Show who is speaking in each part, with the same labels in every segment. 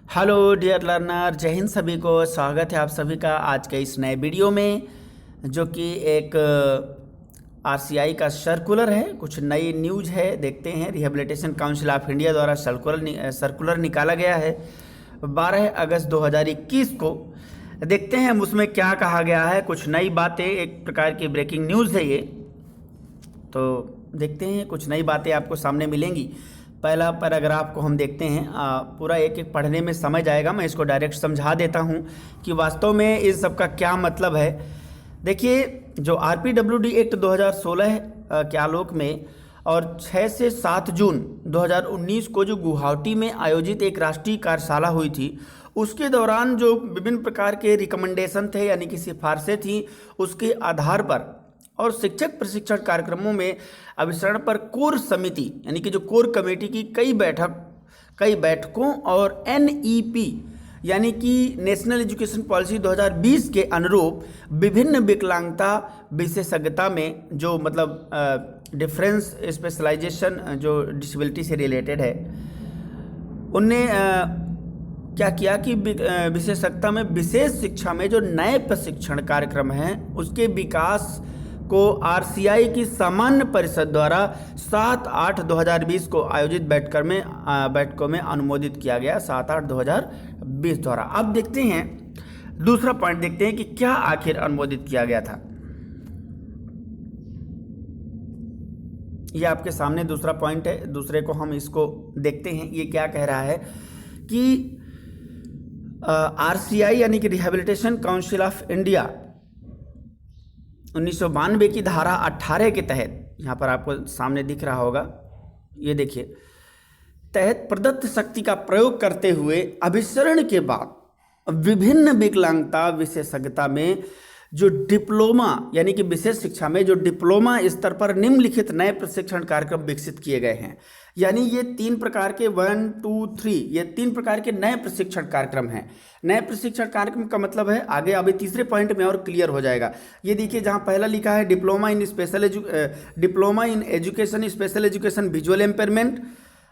Speaker 1: Hello dear learner, जय हिंद सभी को। स्वागत है आप सभी का आज के इस नए वीडियो में, जो कि एक आरसीआई का सर्कुलर है। कुछ नई न्यूज़ है, देखते हैं। रिहेबिलिटेशन काउंसिल ऑफ इंडिया द्वारा सर्कुलर निकाला गया है 12 अगस्त 2021 को। देखते हैं हम उसमें क्या कहा गया है। कुछ नई बातें, एक प्रकार की ब्रेकिंग न्यूज़ है ये, तो देखते हैं कुछ नई बातें आपको सामने मिलेंगी। पहला पैराग्राफ को हम देखते हैं, पूरा एक एक पढ़ने में समझ आएगा। मैं इसको डायरेक्ट समझा देता हूं कि वास्तव में इस सब का क्या मतलब है। देखिए, जो आरपीडब्ल्यूडी एक्ट 2016 के आलोक में और 6 से 7 जून 2019 को जो गुवाहाटी में आयोजित एक राष्ट्रीय कार्यशाला हुई थी, उसके दौरान जो विभिन्न प्रकार के रिकमेंडेशन थे, यानी कि सिफारिशें थी, उसके आधार पर और शिक्षक प्रशिक्षण कार्यक्रमों में अभिसरण पर कोर समिति, यानी कि जो कोर कमेटी की कई बैठकों और एनईपी, यानी कि नेशनल एजुकेशन पॉलिसी 2020 के अनुरूप विभिन्न विकलांगता विशेषज्ञता में जो मतलब डिफरेंस स्पेशलाइजेशन जो डिसेबिलिटी से रिलेटेड है, उनने क्या किया कि विशेषज्ञता में विशेष शिक्षा में जो नए प्रशिक्षण कार्यक्रम हैं उसके विकास को आरसीआई की सामान्य परिषद द्वारा 7/8/2020 को आयोजित बैठकों में अनुमोदित किया गया। 7/8/2020 द्वारा। अब देखते हैं दूसरा पॉइंट, देखते हैं कि क्या आखिर अनुमोदित किया गया था। यह आपके सामने दूसरा पॉइंट है। दूसरे को हम इसको देखते हैं, ये क्या कह रहा है कि आरसीआई यानी कि रिहेबिलिटेशन काउंसिल ऑफ इंडिया 1992 की धारा 18 के तहत, यहाँ पर आपको सामने दिख रहा होगा, ये देखिए, तहत प्रदत्त शक्ति का प्रयोग करते हुए अभिसरण के बाद विभिन्न विकलांगता विशेषज्ञता में जो डिप्लोमा, यानी कि विशेष शिक्षा में जो डिप्लोमा स्तर पर निम्नलिखित नए प्रशिक्षण कार्यक्रम विकसित किए गए हैं। यानी ये 3 प्रकार के 1, 2, 3 ये 3 प्रकार के नए प्रशिक्षण कार्यक्रम हैं। नए प्रशिक्षण कार्यक्रम का मतलब है, आगे अभी तीसरे पॉइंट में और क्लियर हो जाएगा। ये देखिए, जहाँ पहला लिखा है diploma in education special education visual impairment,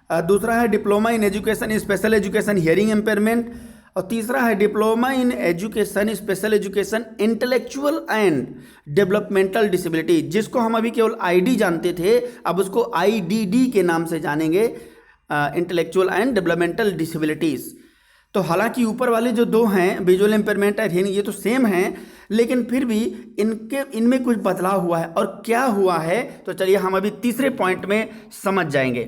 Speaker 1: दूसरा है diploma in education special education hearing impairment, और तीसरा है diploma in education special education intellectual and developmental disability, जिसको हम अभी केवल आईडी जानते थे, अब उसको आईडीडी के नाम से जानेंगे, इंटेलेक्चुअल एंड डेवलपमेंटल डिसेबिलिटीज। तो हालांकि ऊपर वाले जो 2 हैं, विजुअल एम्पेयरमेंट और हियरिंग, ये तो सेम हैं, लेकिन फिर भी इनमें कुछ बदलाव हुआ है। और क्या हुआ है, तो चलिए हम अभी तीसरे पॉइंट में समझ जाएंगे।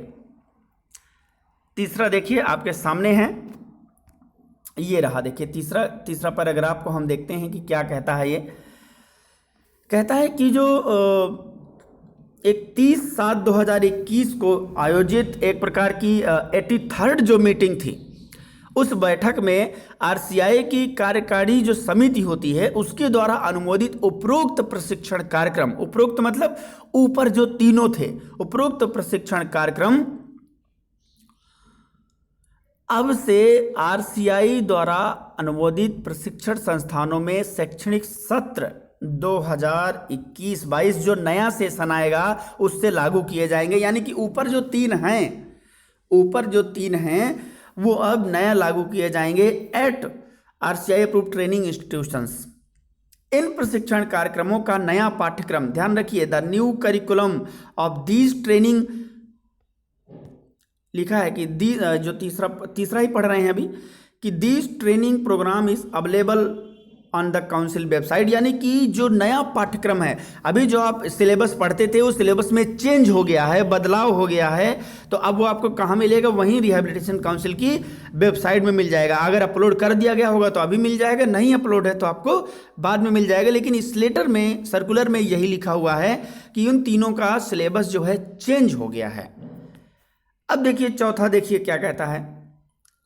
Speaker 1: तीसरा देखिए आपके सामने है, ये रहा। देखिए तीसरा पैराग्राफ को हम देखते हैं कि क्या कहता है। ये कहता है कि जो 31/7/2021 को आयोजित एक प्रकार की 83rd जो मीटिंग थी, उस बैठक में आरसीआई की कार्यकारी जो समिति होती है उसके द्वारा अनुमोदित उपरोक्त प्रशिक्षण कार्यक्रम, उपरोक्त मतलब ऊपर जो तीनों थे, उपरोक्त प्रशिक्षण कार्यक्रम अब से आरसीआई द्वारा अनुमोदित प्रशिक्षण संस्थानों में शैक्षणिक सत्र 2021-22 जो नया सेशन आएगा उससे लागू किए जाएंगे। यानी कि ऊपर जो तीन हैं वो अब नया लागू किए जाएंगे at RCI approved training institutions. इन प्रशिक्षण कार्यक्रमों का नया पाठ्यक्रम, ध्यान रखिए, the new curriculum of these training, लिखा है कि जो तीसरा ही पढ़ रहे हैं अभी, कि this training program is available on the council website. यानी कि जो नया पाठ्यक्रम है, अभी जो आप सिलेबस पढ़ते थे उस सिलेबस में चेंज हो गया है, बदलाव हो गया है, तो अब वो आपको कहाँ मिलेगा, वहीं रिहेबिलिटेशन काउंसिल की वेबसाइट में मिल जाएगा। अगर अपलोड कर दिया गया होगा तो अभी मिल जाएगा, नहीं अपलोड है तो आपको बाद में मिल जाएगा। लेकिन इस लेटर में, सर्कुलर में यही लिखा हुआ है कि उन तीनों का सिलेबस जो है चेंज हो गया है। अब देखिए चौथा, देखिए क्या कहता है।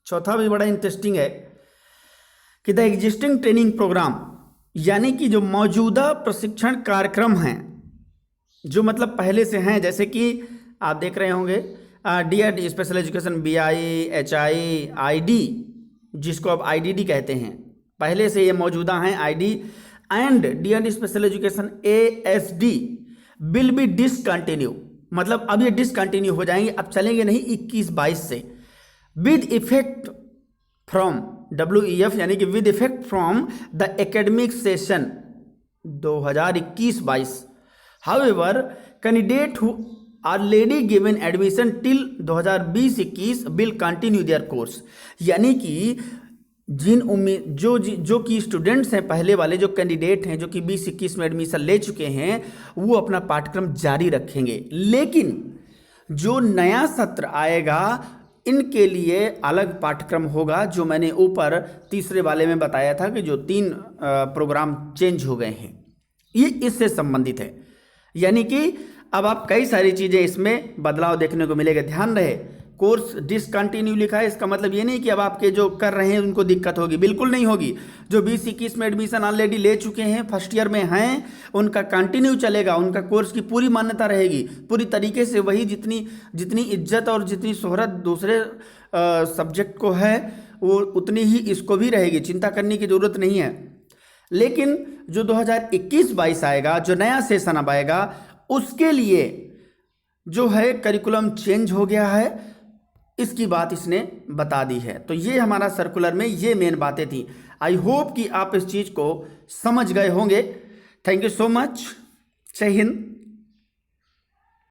Speaker 1: चौथा भी बड़ा इंटरेस्टिंग है कि द एग्जिस्टिंग ट्रेनिंग प्रोग्राम, यानी कि जो मौजूदा प्रशिक्षण कार्यक्रम हैं, जो मतलब पहले से हैं, जैसे कि आप देख रहे होंगे DEd special education, BI, HI, ID, जिसको अब आईडीडी कहते हैं, पहले से ये मौजूदा हैं ID, and DEd special education ASD will be discontinue, मतलब अब ये डिसकंटिन्यू हो जाएंगे, अब चलेंगे नहीं 21-22 से, विद इफेक्ट फ्रॉम WEF यानी कि with effect from the academic session 2021-22। However candidate who already given admission till 2020-21 will continue their course. यानी कि जो कि स्टूडेंट्स हैं, पहले वाले जो कैंडिडेट हैं जो कि 20-21 में एडमिशन ले चुके हैं, वो अपना पाठ्यक्रम जारी रखेंगे। लेकिन जो नया सत्र आएगा इनके लिए अलग पाठ्यक्रम होगा, जो मैंने ऊपर तीसरे वाले में बताया था कि जो 3 प्रोग्राम चेंज हो गए हैं, ये इससे संबंधित है। यानी कि अब आप कई सारी चीज़ें इसमें बदलाव देखने को मिलेगा। ध्यान रहे, कोर्स डिसकंटिन्यू लिखा है, इसका मतलब ये नहीं कि अब आपके जो कर रहे हैं उनको दिक्कत होगी, बिल्कुल नहीं होगी। जो 20-21 में एडमिशन ऑलरेडी ले चुके हैं, फर्स्ट ईयर में हैं, उनका कंटिन्यू चलेगा, उनका कोर्स की पूरी मान्यता रहेगी, पूरी तरीके से वही जितनी इज्जत और जितनी शोहरत दूसरे सब्जेक्ट को है वो उतनी ही इसको भी रहेगी, चिंता करने की ज़रूरत नहीं है। लेकिन जो 2021-22 आएगा, जो नया सेशन अब आएगा, उसके लिए जो है करिकुलम चेंज हो गया है, इसकी बात इसने बता दी है। तो ये हमारा सर्कुलर में ये मेन बातें थी। आई होप कि आप इस चीज़ को समझ गए होंगे। Thank you so much. जय हिंद।